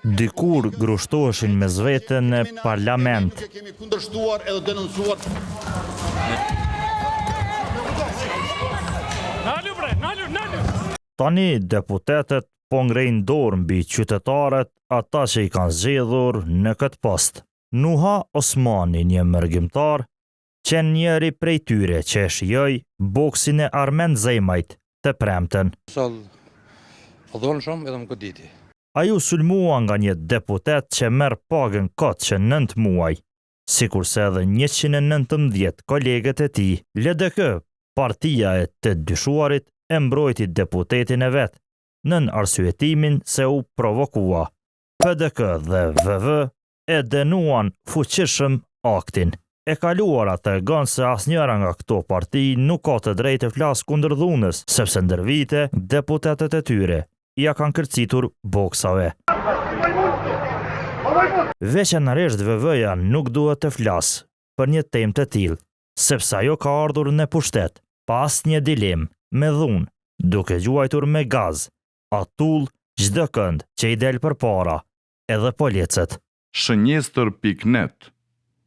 Dikur grushtoheshin mes vete në parlament. Tani deputetet po ngrejnë dorë mbi qytetarët ata që i kanë zgjedhur në këtë post. Nuha Osmani, një mërgjimtar, qenë njëri prej tyre që e shijoi boksin e Armend Zemajt të premten. Ai u sulmua nga një deputet që merr pagën kot që 9 muaj, sikurse edhe 119 kolegët e tij. LDK, partia e të dyshuarit, e mbrojti deputetin e vet, nën arsyetimin se u provokua. PDK dhe VV e denuan fuqishëm aktin. E kaluara të regon se asnjëra nga këto parti nuk ka të drejtë të flasë kundër dhunës, sepse ndër vite deputetet e tyre ja kanë kërcitur boksave. Veçanërisht VV-ja nuk duhet të flasë për një temë të tillë, sepse ajo ka ardhur në pushtet, pas një dilemë, me dhunë, duke gjuajtur me gaz, atull çdo kënd që i del përpara, edhe policët. Shënjestër.net